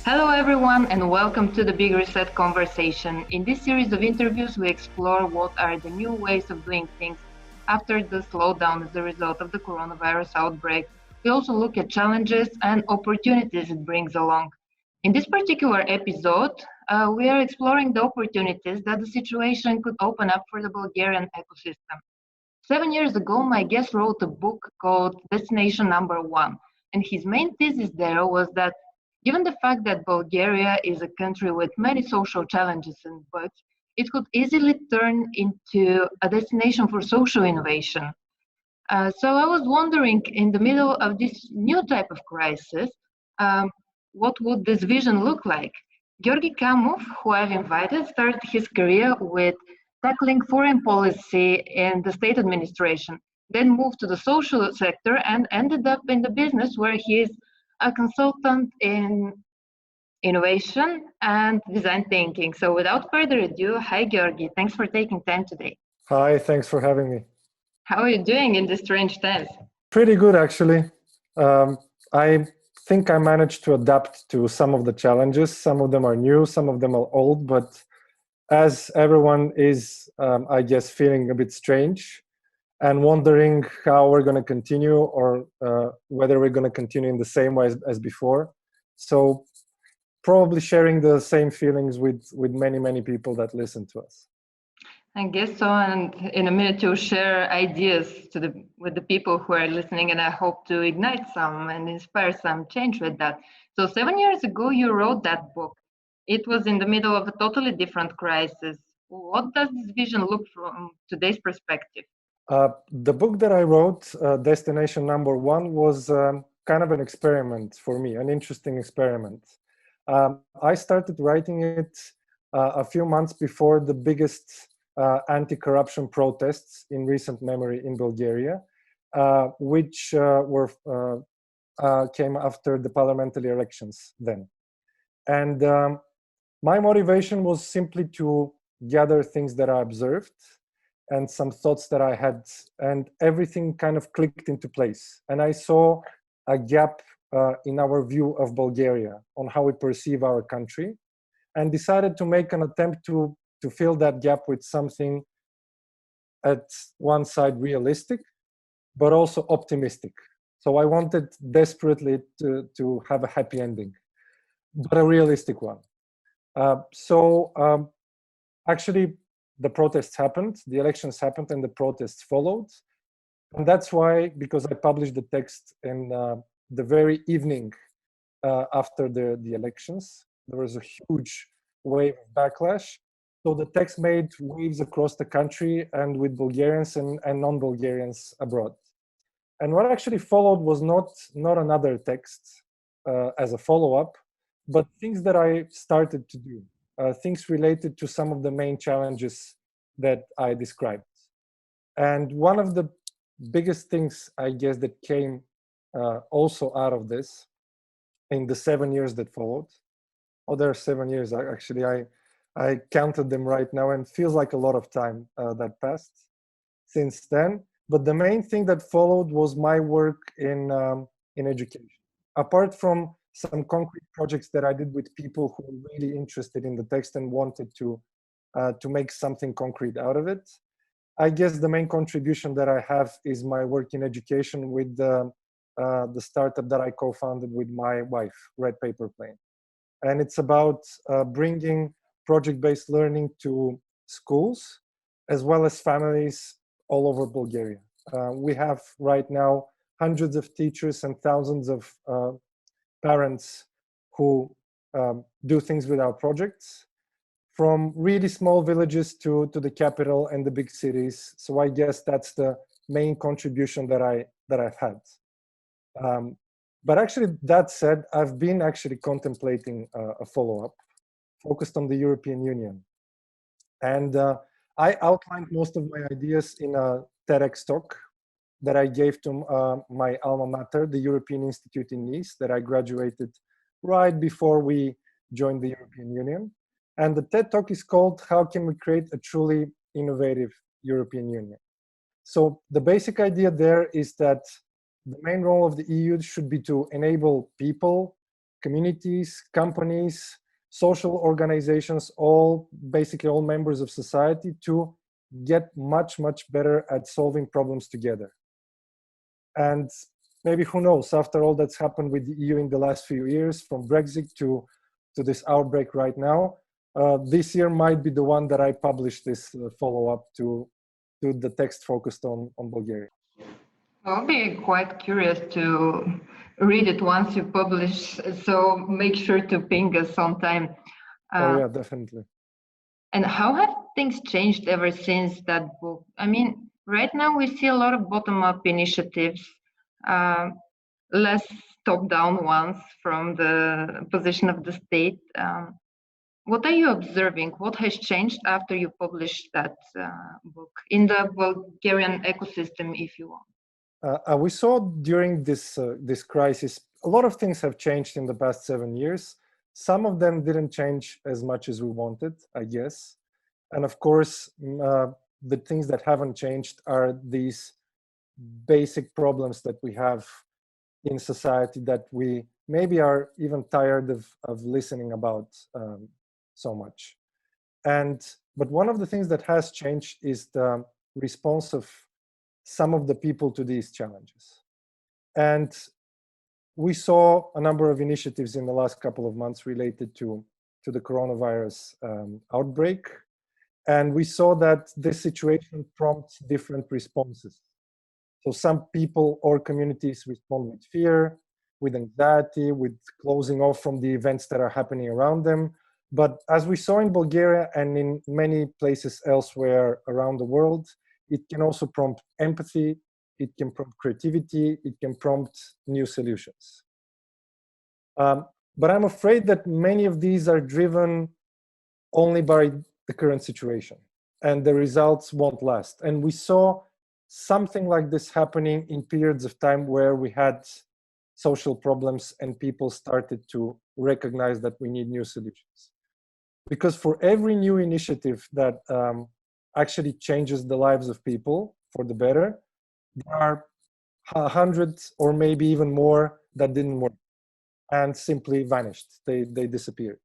Hello, everyone, and welcome to the Big Reset Conversation. In this series of interviews, we explore what are the new ways of doing things after the slowdown as a result of the coronavirus outbreak. We also look at challenges and opportunities it brings along. In this particular episode, we are exploring the opportunities that the situation could open up for the Bulgarian ecosystem. 7 years ago, my guest wrote a book called Destination Number One, and his main thesis there was that given the fact that Bulgaria is a country with many social challenges and bugs, it could easily turn into a destination for social innovation. So I was wondering, in the middle of this new type of crisis, um, what would this vision look like? Georgi Kamov, who I've invited, started his career with tackling foreign policy in the state administration, then moved to the social sector and ended up in the business where he is a consultant in innovation and design thinking. So without further ado, hi Georgi, thanks for taking time today. Hi, thanks for having me. How are you doing in these strange times? Pretty good, actually. I think I managed to adapt to some of the challenges. Some of them are new, some of them are old, but as everyone is, I guess, feeling a bit strange and wondering how we're going to continue or whether we're going to continue in the same way as before. So probably sharing the same feelings with many people that listen to us. I guess so, and in a minute you'll share ideas with the people who are listening, and I hope to ignite some and inspire some change with that. So 7 years ago you wrote that book. It was in the middle of a totally different crisis. What does this vision look from today's perspective? The book that I wrote, Destination Number One, was kind of an experiment for me, an interesting experiment. I started writing it a few months before the biggest anti-corruption protests in recent memory in Bulgaria, which came after the parliamentary elections then. And my motivation was simply to gather things that I observed and some thoughts that I had, and everything kind of clicked into place. And I saw a gap in our view of Bulgaria, on how we perceive our country, and decided to make an attempt to fill that gap with something at one side realistic, but also optimistic. So I wanted desperately to have a happy ending, but a realistic one. Actually, the protests happened, the elections happened, and the protests followed. And that's why, because I published the text in the very evening after the elections, there was a huge wave of backlash. So the text made waves across the country and with Bulgarians and non-Bulgarians abroad. And what actually followed was not another text as a follow-up, but things that I started to do, things related to some of the main challenges that I described. And one of the biggest things, I guess, that came also out of this in the 7 years that followed. Oh, there are 7 years, actually. I counted them right now, and feels like a lot of time that passed since then. But the main thing that followed was my work in education. Apart from some concrete projects that I did with people who were really interested in the text and wanted to make something concrete out of it, I guess the main contribution that I have is my work in education with the startup that I co-founded with my wife, Red Paper Plane. And it's about bringing project-based learning to schools, as well as families all over Bulgaria. We have right now hundreds of teachers and thousands of parents who do things with our projects, from really small villages to the capital and the big cities. So I guess that's the main contribution that I've had. But actually, that said, I've been actually contemplating a follow-up focused on the European Union. And I outlined most of my ideas in a TEDx talk that I gave to my alma mater, the European Institute in Nice, that I graduated right before we joined the European Union. And the TED Talk is called "How Can We Create a Truly Innovative European Union?" So the basic idea there is that the main role of the EU should be to enable people, communities, companies, social organizations, basically all members of society, to get much, much better at solving problems together. And maybe, who knows, after all that's happened with the EU in the last few years, from Brexit to this outbreak right now, this year might be the one that I publish this follow-up to the text focused on Bulgaria. I'll be quite curious to read it once you publish, so make sure to ping us sometime. Oh yeah, definitely. And how have things changed ever since that book? I mean, right now we see a lot of bottom-up initiatives, less top-down ones from the position of the state. What are you observing? What has changed after you published that book in the Bulgarian ecosystem, if you want? We saw during this crisis, a lot of things have changed in the past 7 years. Some of them didn't change as much as we wanted, I guess. And of course, the things that haven't changed are these basic problems that we have in society that we maybe are even tired of listening about so much. But one of the things that has changed is the response of some of the people to these challenges. And we saw a number of initiatives in the last couple of months related to the coronavirus outbreak. And we saw that this situation prompts different responses. So some people or communities respond with fear, with anxiety, with closing off from the events that are happening around them. But as we saw in Bulgaria and in many places elsewhere around the world, it can also prompt empathy, it can prompt creativity, it can prompt new solutions. But I'm afraid that many of these are driven only by the current situation, and the results won't last. And we saw something like this happening in periods of time where we had social problems and people started to recognize that we need new solutions. Because for every new initiative that actually changes the lives of people for the better, there are hundreds or maybe even more that didn't work and simply vanished. They disappeared.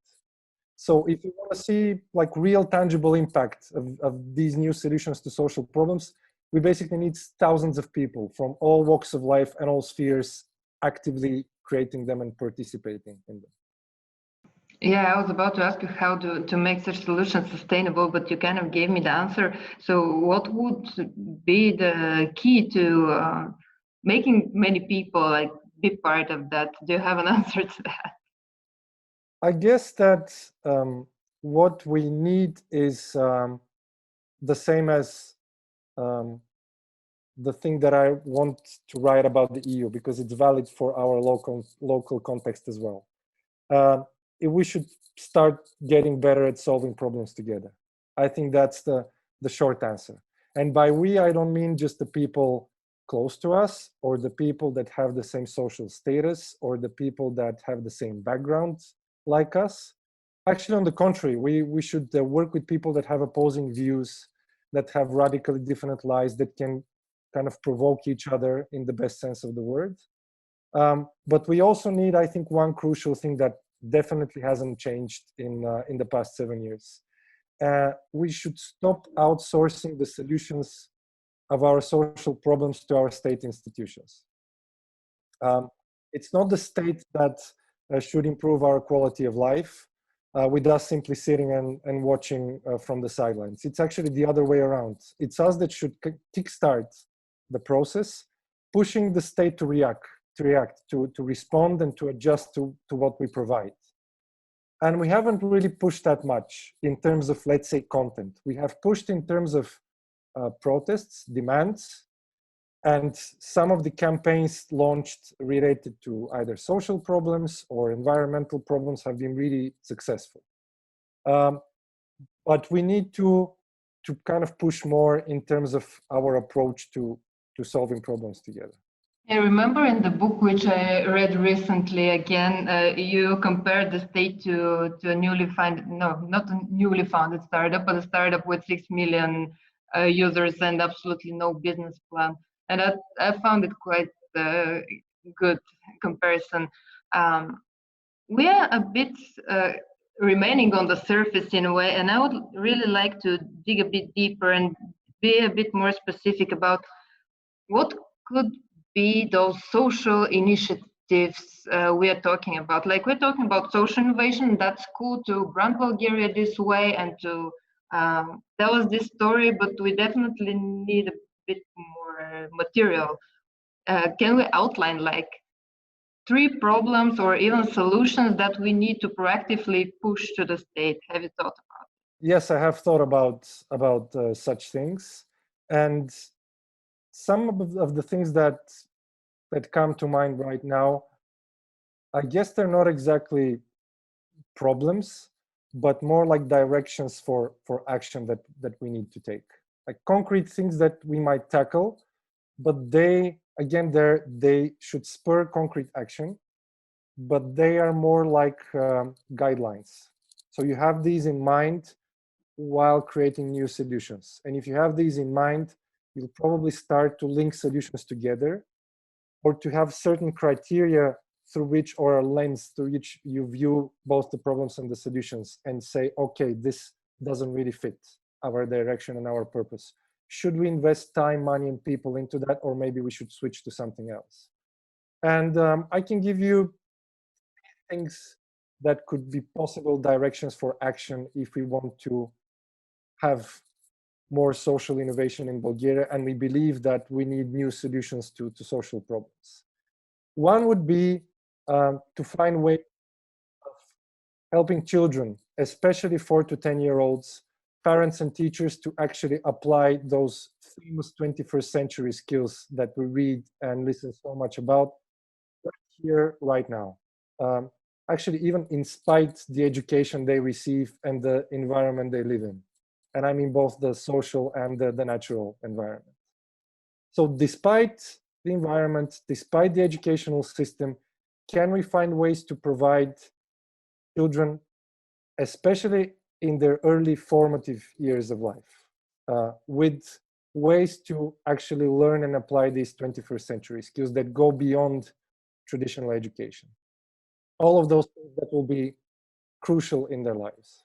So if you want to see like real tangible impact of these new solutions to social problems, we basically need thousands of people from all walks of life and all spheres actively creating them and participating in them. Yeah, I was about to ask you how to make such solutions sustainable, but you kind of gave me the answer. So what would be the key to making many people like be part of that? Do you have an answer to that? I guess that what we need is the same as the thing that I want to write about the EU, because it's valid for our local context as well. We should start getting better at solving problems together. I think that's the short answer. And by we, I don't mean just the people close to us or the people that have the same social status or the people that have the same background like us. Actually, on the contrary, we should work with people that have opposing views, that have radically different lives, that can kind of provoke each other in the best sense of the word. But we also need, I think, one crucial thing that definitely hasn't changed in the past 7 years. We should stop outsourcing the solutions of our social problems to our state institutions. It's not the state that should improve our quality of life with us simply sitting and watching from the sidelines. It's actually the other way around. It's us that should kickstart the process, pushing the state to react, to respond and to adjust to what we provide. And we haven't really pushed that much in terms of, let's say, content. We have pushed in terms of protests, demands, and some of the campaigns launched related to either social problems or environmental problems have been really successful. But we need to kind of push more in terms of our approach to solving problems together. I remember in the book, which I read recently again, you compared the state to a newly founded, no, not a newly founded startup, but a startup with 6 million users and absolutely no business plan. And I found it quite good comparison. we are a bit remaining on the surface in a way, and I would really like to dig a bit deeper and be a bit more specific about what could be those social initiatives we are talking about. Like, we're talking about social innovation. That's cool to brand Bulgaria this way and to tell us this story, but we definitely need a bit more material. Can we outline like 3 problems or even solutions that we need to proactively push to the state? Have you thought about it? Yes, I have thought about such things, and some of the things that come to mind right now, I guess they're not exactly problems, but more like directions for action that we need to take, like concrete things that we might tackle, but they should spur concrete action, but they are more like guidelines. So you have these in mind while creating new solutions. And if you have these in mind, you'll probably start to link solutions together, or to have certain criteria through which, or a lens through which you view both the problems and the solutions and say, okay, this doesn't really fit our direction and our purpose. Should we invest time, money, and people into that, or maybe we should switch to something else? And I can give you things that could be possible directions for action if we want to have more social innovation in Bulgaria, and we believe that we need new solutions to social problems. One would be to find ways of helping children, especially 4 to 10-year-olds, parents and teachers, to actually apply those famous 21st century skills that we read and listen so much about right here, right now. Actually, even in spite the education they receive and the environment they live in. And I mean both the social and the natural environment. So despite the environment, despite the educational system, can we find ways to provide children, especially in their early formative years of life, with ways to actually learn and apply these 21st century skills that go beyond traditional education? All of those things that will be crucial in their lives.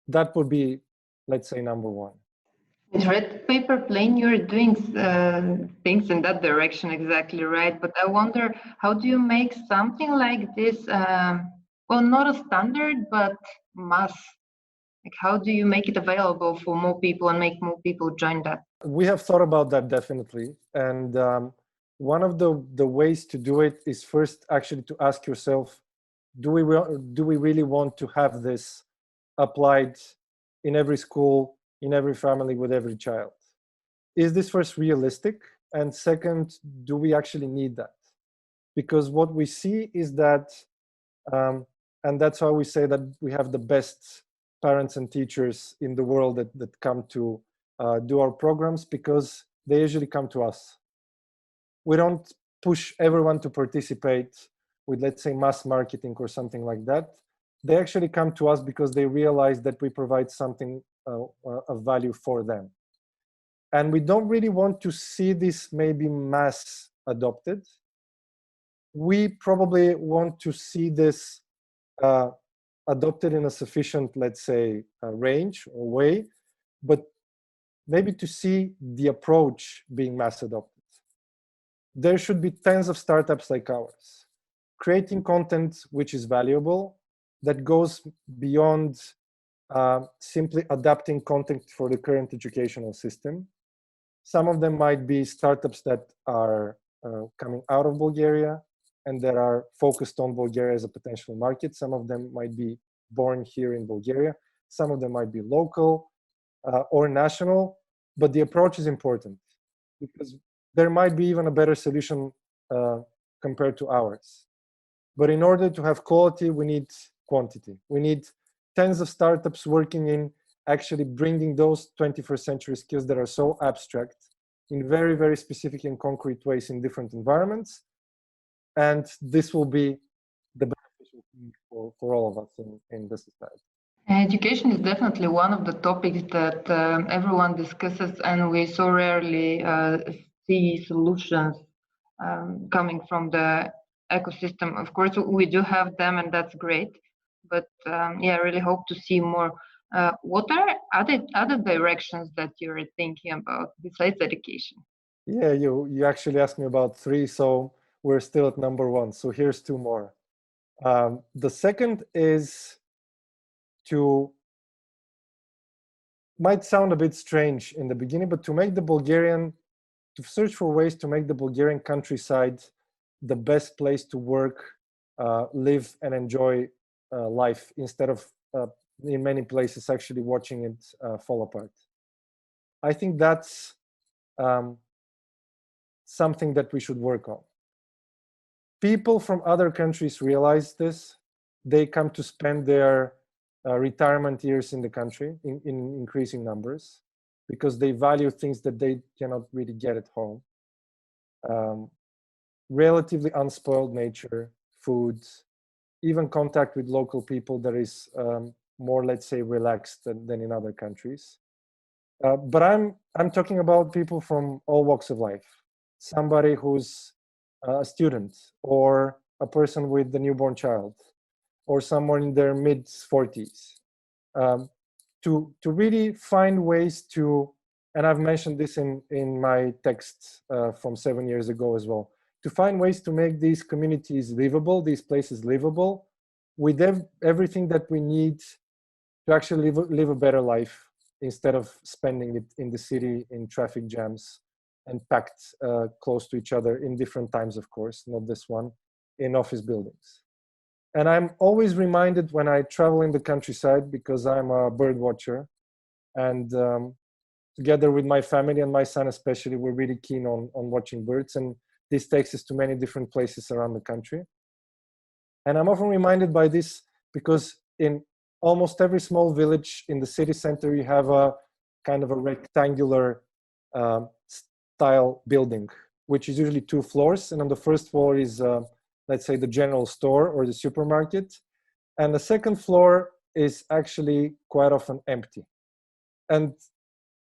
That would be, let's say, number one. With Red Paper Plane, you're doing things in that direction, exactly right. But I wonder, how do you make something like this, well, not a standard, but mass? Like, how do you make it available for more people and make more people join that? We have thought about that, definitely. And one of the ways to do it is first actually to ask yourself, do we really want to have this applied in every school, in every family, with every child? Is this first realistic? And second, do we actually need that? Because what we see is that, and that's why we say that we have the best parents and teachers in the world that come to do our programs, because they usually come to us. We don't push everyone to participate with, let's say, mass marketing or something like that. They actually come to us because they realize that we provide something of value for them. And we don't really want to see this maybe mass adopted. We probably want to see this adopted in a sufficient, let's say, range or way, but maybe to see the approach being mass adopted. There should be tens of startups like ours, creating content which is valuable, that goes beyond simply adapting content for the current educational system. Some of them might be startups that are coming out of Bulgaria and that are focused on Bulgaria as a potential market. Some of them might be born here in Bulgaria. Some of them might be local or national, but the approach is important, because there might be even a better solution compared to ours. But in order to have quality, we need quantity. We need tens of startups working in actually bringing those 21st century skills that are so abstract in very, very specific and concrete ways in different environments. And this will be the beneficial thing for all of us in this society. Education is definitely one of the topics that everyone discusses, and we so rarely see solutions coming from the ecosystem. Of course, we do have them, and that's great. But yeah, I really hope to see more. What are other directions that you're thinking about besides education? Yeah, you actually asked me about three, so we're still at number one. So here's two more. The second is might sound a bit strange in the beginning, but to search for ways to make the Bulgarian countryside the best place to work, live, and enjoy life, instead of in many places actually watching it fall apart. I think that's something that we should work on. People from other countries realize this. They come to spend their retirement years in the country in increasing numbers, because they value things that they cannot really get at home. Relatively unspoiled nature, food, even contact with local people that is more, let's say, relaxed than in other countries. But I'm talking about people from all walks of life. Somebody who's a student, or a person with a newborn child, or someone in their mid 40s, to really find ways to, and I've mentioned this in my text from 7 years ago as well, to find ways to make these communities livable, these places livable, with everything that we need to actually live a better life, instead of spending it in the city in traffic jams and packed close to each other in different times, of course, not this one, in office buildings. And I'm always reminded when I travel in the countryside, because I'm a bird watcher, and together with my family and my son especially, we're really keen on watching birds, and this takes us to many different places around the country. And I'm often reminded by this because in almost every small village in the city center, you have a kind of a rectangular style building, which is usually 2 floors. And on the first floor is, let's say, the general store or the supermarket. And the second floor is actually quite often empty. And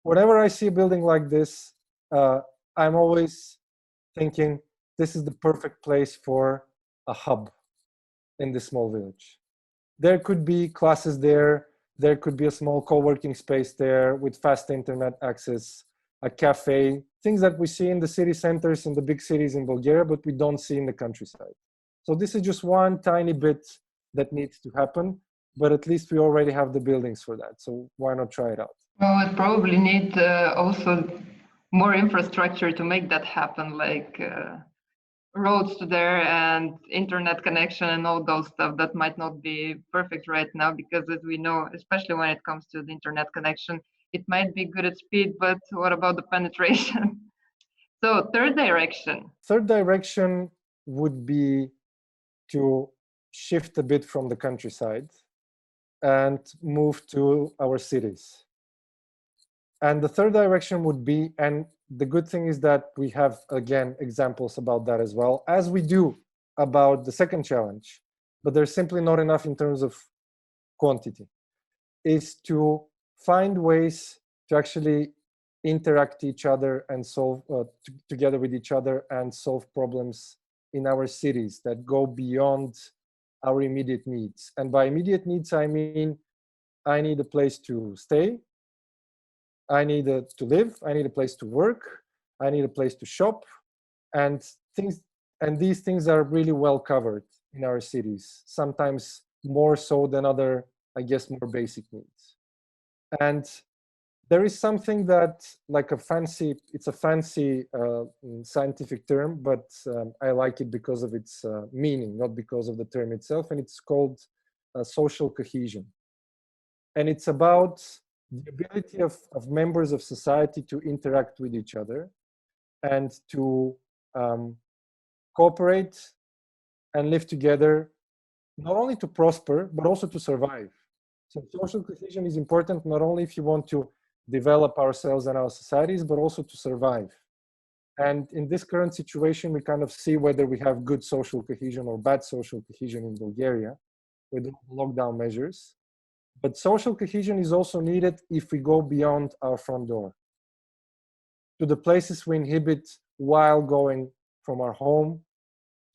whenever I see a building like this, I'm always thinking, this is the perfect place for a hub in this small village. There could be classes there. There could be a small co-working space there with fast internet access, a cafe, things that we see in the city centers in the big cities in Bulgaria, but we don't see in the countryside. So this is just one tiny bit that needs to happen, but at least we already have the buildings for that. So why not try it out? Well, it probably need also more infrastructure to make that happen, like roads to there and internet connection and all those stuff that might not be perfect right now, because as we know, especially when it comes to the internet connection, it might be good at speed, but what about the penetration? So third direction. Third direction would be to shift a bit from the countryside and move to our cities. And the third direction would be, and the good thing is that we have, again, examples about that as well, as we do about the second challenge, but there's simply not enough in terms of quantity, is to find ways to actually interact each other and solve together with each other and solve problems in our cities that go beyond our immediate needs. And by immediate needs, I mean, I need a place to stay, I need to live, I need a place to work, I need a place to shop, and these things are really well covered in our cities, sometimes more so than other, I guess, more basic needs. And there is something that, like it's a fancy scientific term, but I like it because of its meaning, not because of the term itself, and it's called social cohesion. And it's about the ability of members of society to interact with each other and to cooperate and live together, not only to prosper, but also to survive. So social cohesion is important not only if you want to develop ourselves and our societies, but also to survive. And in this current situation, we kind of see whether we have good social cohesion or bad social cohesion in Bulgaria with lockdown measures. But social cohesion is also needed if we go beyond our front door to the places we inhabit while going from our home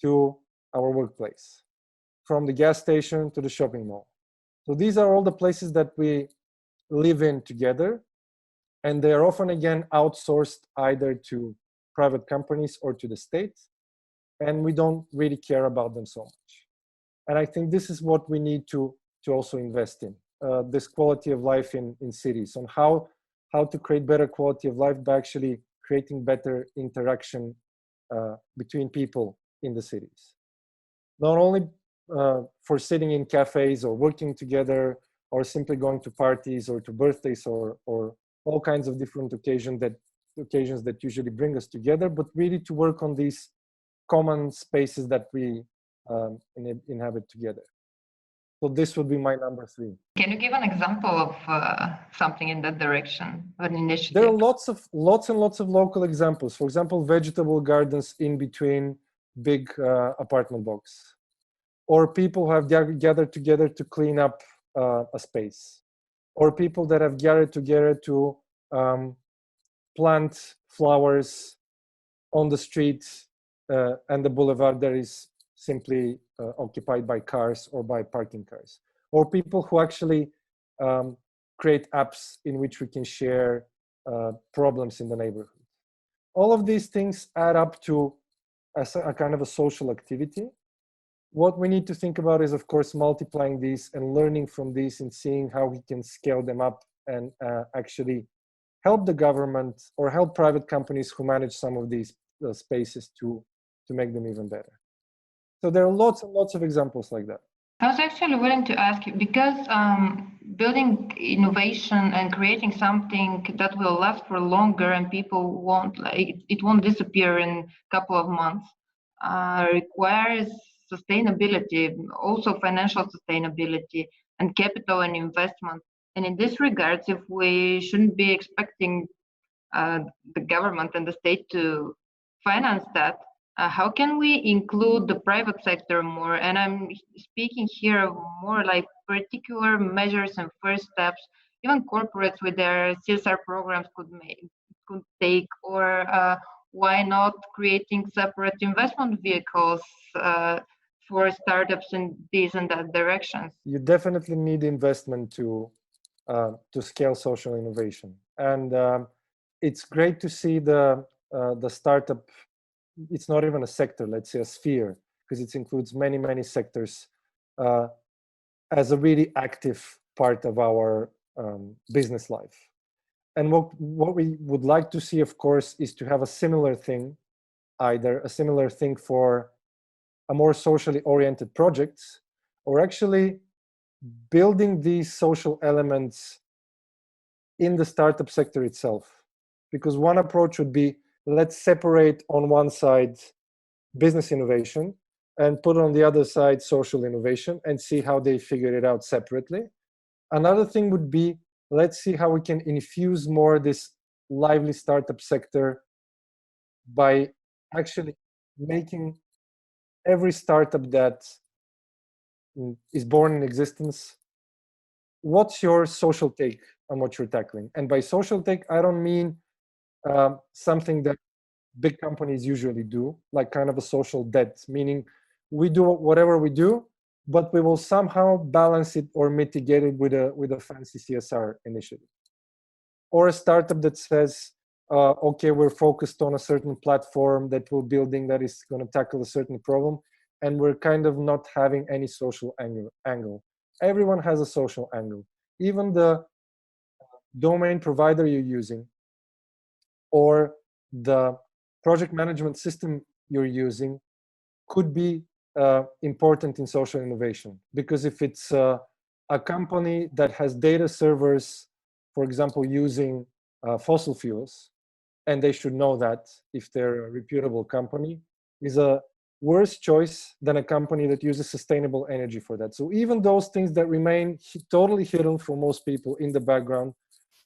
to our workplace, from the gas station to the shopping mall. So these are all the places that we live in together, and they are often again outsourced either to private companies or to the state, and we don't really care about them so much. And I think this is what we need to also invest in, this quality of life in cities, on how to create better quality of life by actually creating better interaction between people in the cities. Not only for sitting in cafes or working together or simply going to parties or to birthdays or all kinds of different occasions that usually bring us together, but really to work on these common spaces that we inhabit together. So this would be my number 3. Can you give an example of something in that direction, an initiative? There are lots and lots of local examples. For example, vegetable gardens in between big apartment blocks, or people who have gathered together to clean up a space, or people that have gathered together to plant flowers on the street and the boulevard that is simply occupied by cars or by parking cars, or people who actually create apps in which we can share problems in the neighborhood. All of these things add up to a kind of a social activity. What we need to think about is, of course, multiplying these and learning from these and seeing how we can scale them up and actually help the government or help private companies who manage some of these spaces to make them even better. So there are lots and lots of examples like that. I was actually willing to ask you, because building innovation and creating something that will last for longer and people won't, like, it won't disappear in a couple of months, requires sustainability, also financial sustainability and capital and investment. And in this regard, if we shouldn't be expecting the government and the state to finance that, how can we include the private sector more? And I'm speaking here of more like particular measures and first steps, even corporates with their CSR programs could take, or why not creating separate investment vehicles for startups in these and that directions? You definitely need investment to scale social innovation, and it's great to see the startup. It's not even a sector, let's say a sphere, because it includes many sectors as a really active part of our business life. And what we would like to see, of course, is to have a similar thing, either a similar thing for a more socially oriented projects, or actually building these social elements in the startup sector itself. Because one approach would be, let's separate on one side business innovation and put on the other side social innovation and see how they figure it out separately. Another thing would be, let's see how we can infuse more this lively startup sector by actually making every startup that is born in existence, what's your social take on what you're tackling? And by social take, I don't mean something that big companies usually do, like kind of a social debt, meaning we do whatever we do, but we will somehow balance it or mitigate it with a fancy CSR initiative. Or a startup that says, okay, we're focused on a certain platform that we're building that is going to tackle a certain problem, and we're kind of not having any social angle. Everyone has a social angle. Even the domain provider you're using or the project management system you're using could be important in social innovation. Because if it's a company that has data servers, for example, using fossil fuels, and they should know that if they're a reputable company, is a worse choice than a company that uses sustainable energy for that. So even those things that remain totally hidden for most people in the background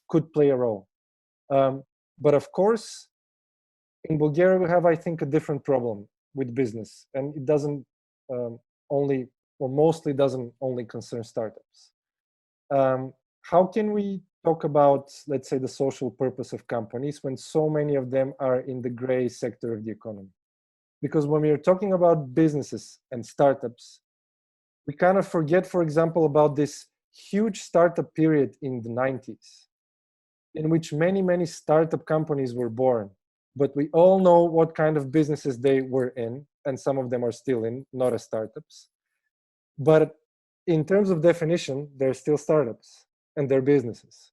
could play a role. But of course, in Bulgaria, we have, I think, a different problem with business, and it doesn't only, or mostly doesn't only concern startups. How can we talk about, let's say, the social purpose of companies when so many of them are in the gray sector of the economy? Because when we are talking about businesses and startups, we kind of forget, for example, about this huge startup period in the 90s, in which many, many startup companies were born. But we all know what kind of businesses they were in, and some of them are still in, not as startups. But in terms of definition, they're still startups and they're businesses.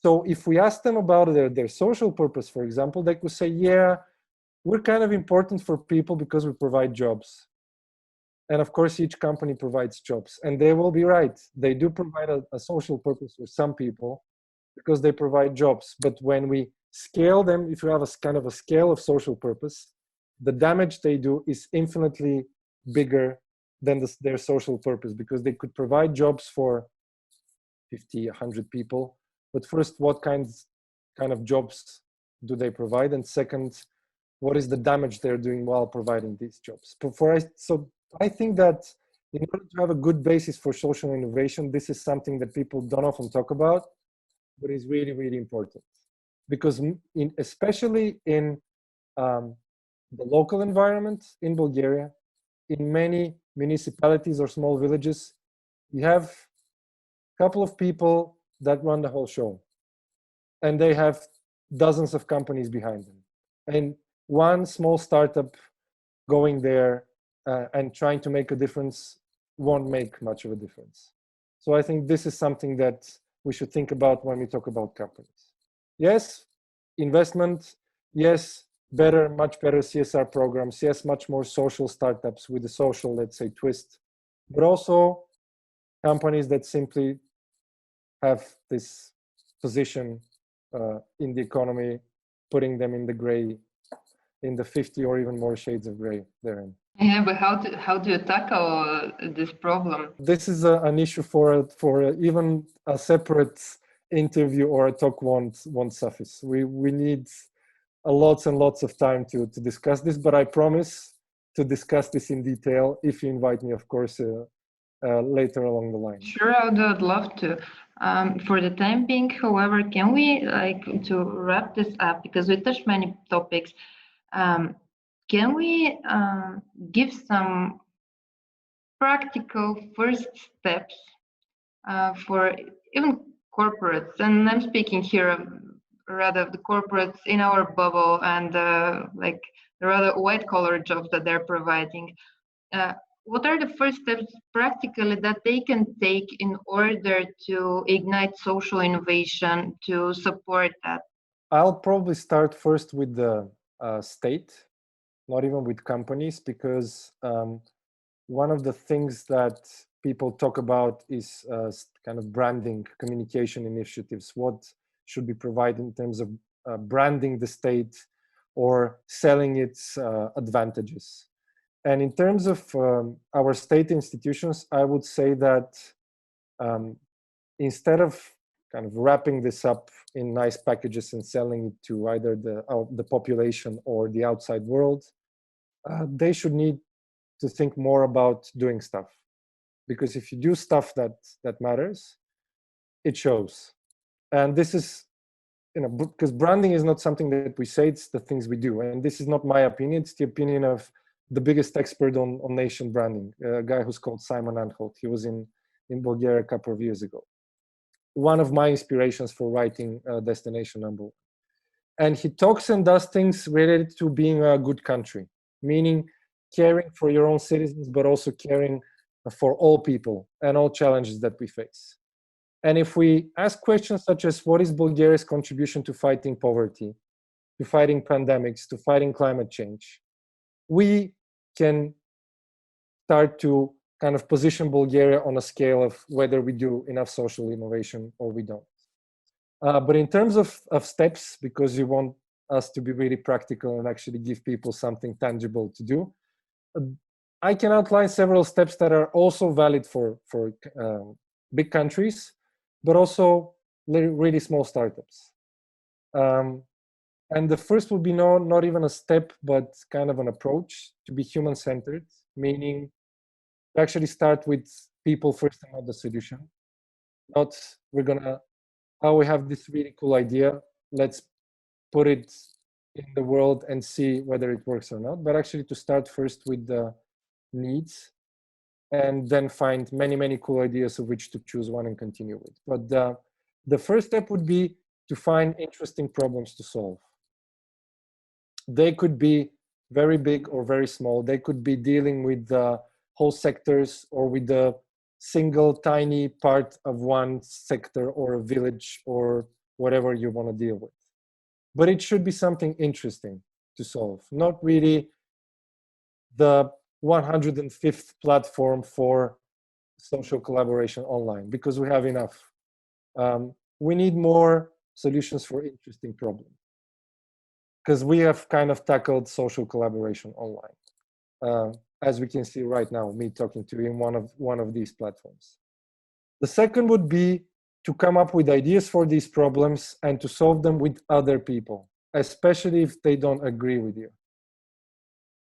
So if we ask them about their social purpose, for example, they could say, yeah, we're kind of important for people because we provide jobs. And of course, each company provides jobs. And they will be right. They do provide a social purpose for some people because they provide jobs. But when we scale them, if you have a kind of a scale of social purpose, the damage they do is infinitely bigger than their social purpose, because they could provide jobs for 50, 100 people. But first, what kind of jobs do they provide? And second, what is the damage they're doing while providing these jobs? So I think that in order to have a good basis for social innovation, this is something that people don't often talk about, but is really, really important. Because especially in the local environment in Bulgaria, in many municipalities or small villages, you have a couple of people that run the whole show. And they have dozens of companies behind them. And one small startup going there and trying to make a difference won't make much of a difference. So I think this is something that we should think about when we talk about companies. Yes, investment. Yes, much better CSR programs. Yes, much more social startups with a social, let's say, twist. But also companies that simply have this position in the economy, putting them in the gray, in the 50 or even more shades of gray they're in. Yeah, but how do you tackle this problem? This is an issue for even a separate interview or a talk won't suffice. We need lots and lots of time to discuss this, but I promise to discuss this in detail if you invite me, of course, later along the line. Sure, I'd love to. For the time being, however, can we, like, to wrap this up, because we touched many topics, can we give some practical first steps for even corporates? And I'm speaking here rather of the corporates in our bubble and like the rather white collar jobs that they're providing. What are the first steps practically that they can take in order to ignite social innovation to support that? I'll probably start first with the state, not even with companies, because one of the things that people talk about is kind of branding, communication initiatives. What should be provided in terms of branding the state or selling its advantages. And in terms of our state institutions, I would say that instead of kind of wrapping this up in nice packages and selling it to either the population or the outside world, they should need to think more about doing stuff. Because if you do stuff that matters, it shows. And this is, because branding is not something that we say, it's the things we do. And this is not my opinion, it's the opinion of the biggest expert on nation branding, a guy who's called Simon Anholt. He was in Bulgaria a couple of years ago. One of my inspirations for writing Destination Number One. And he talks and does things related to being a good country, meaning caring for your own citizens, but also caring for all people and all challenges that we face. And if we ask questions such as, what is Bulgaria's contribution to fighting poverty, to fighting pandemics, to fighting climate change, we can start to kind of position Bulgaria on a scale of whether we do enough social innovation or we don't. But in terms of steps, because you want us to be really practical and actually give people something tangible to do, I can outline several steps that are also valid for big countries, but also really small startups. And the first would be not even a step, but kind of an approach to be human-centered, meaning to actually start with people first and not the solution. Not we have this really cool idea, let's put it in the world and see whether it works or not, but actually to start first with the needs and then find many, many cool ideas of which to choose one and continue with. But the first step would be to find interesting problems to solve. They could be very big or very small. They could be dealing with whole sectors or with the single tiny part of one sector or a village or whatever you want to deal with. But it should be something interesting to solve, not really the 105th platform for social collaboration online, because we have enough. We need more solutions for interesting problems, because we have kind of tackled social collaboration online, as we can see right now, me talking to you in one of these platforms. The second would be to come up with ideas for these problems and to solve them with other people, especially if they don't agree with you.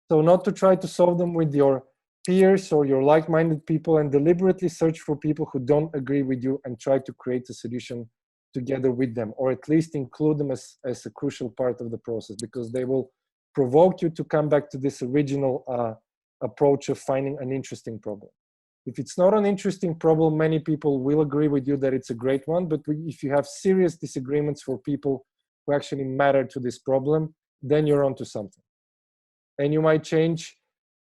So not to try to solve them with your peers or your like-minded people, and deliberately search for people who don't agree with you and try to create a solution together with them, or at least include them as a crucial part of the process, because they will provoke you to come back to this original approach of finding an interesting problem. If it's not an interesting problem, many people will agree with you that it's a great one, but if you have serious disagreements for people who actually matter to this problem, then you're onto something. And you might change,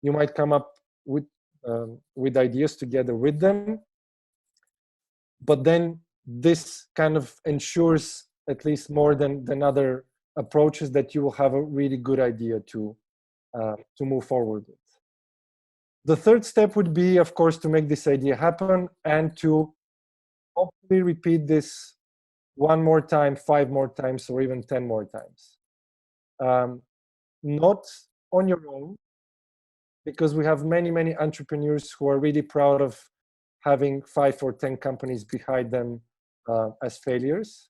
you might come up with ideas together with them, but then this kind of ensures, at least more than other approaches, that you will have a really good idea to move forward with. The third step would be, of course, to make this idea happen and to hopefully repeat this 1 more time, 5 more times, or even 10 more times. Not on your own, because we have many, many entrepreneurs who are really proud of having 5 or 10 companies behind them as failures,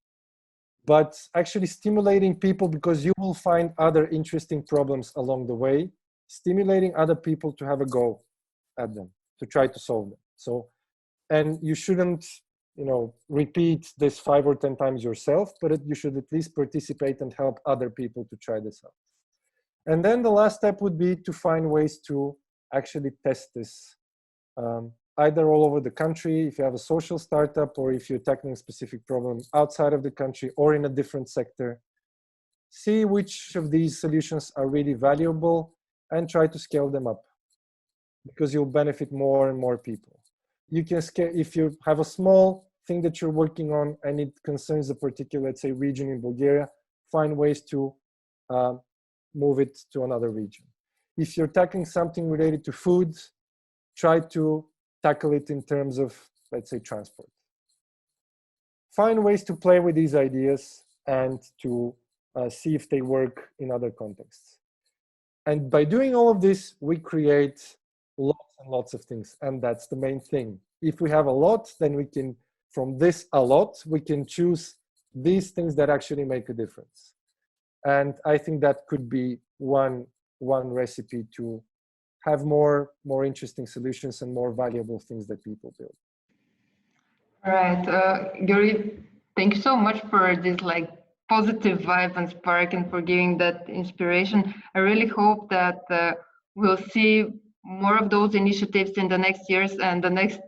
but actually stimulating people, because you will find other interesting problems along the way, stimulating other people to have a go at them, to try to solve them. So, and you shouldn't, repeat this 5 or 10 times yourself, but you should at least participate and help other people to try this out. And then the last step would be to find ways to actually test this, either all over the country, if you have a social startup, or if you're tackling a specific problem outside of the country or in a different sector. See which of these solutions are really valuable and try to scale them up, because you'll benefit more and more people. You can scale, if you have a small thing that you're working on and it concerns a particular, let's say, region in Bulgaria, find ways to move it to another region. If you're tackling something related to food, try to tackle it in terms of, let's say, transport. Find ways to play with these ideas and to see if they work in other contexts. And by doing all of this, we create lots and lots of things. And that's the main thing. If we have a lot, then we can, from this a lot, we can choose these things that actually make a difference. And I think that could be one recipe to have more interesting solutions and more valuable things that people build. All right, Georgi, thank you so much for this positive vibe and spark, and for giving that inspiration. I really hope that we'll see more of those initiatives in the next years, and the next,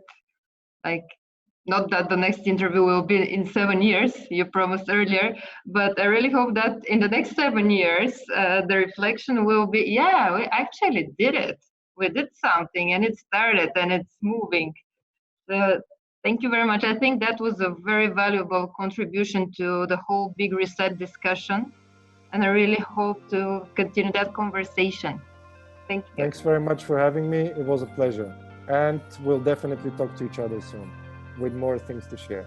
not that the next interview will be in 7 years, you promised earlier, but I really hope that in the next 7 years, the reflection will be, yeah, we actually did it. We did something and it started and it's moving. So thank you very much. I think that was a very valuable contribution to the whole Big Reset discussion. And I really hope to continue that conversation. Thank you. Thanks very much for having me. It was a pleasure. And we'll definitely talk to each other soon with more things to share.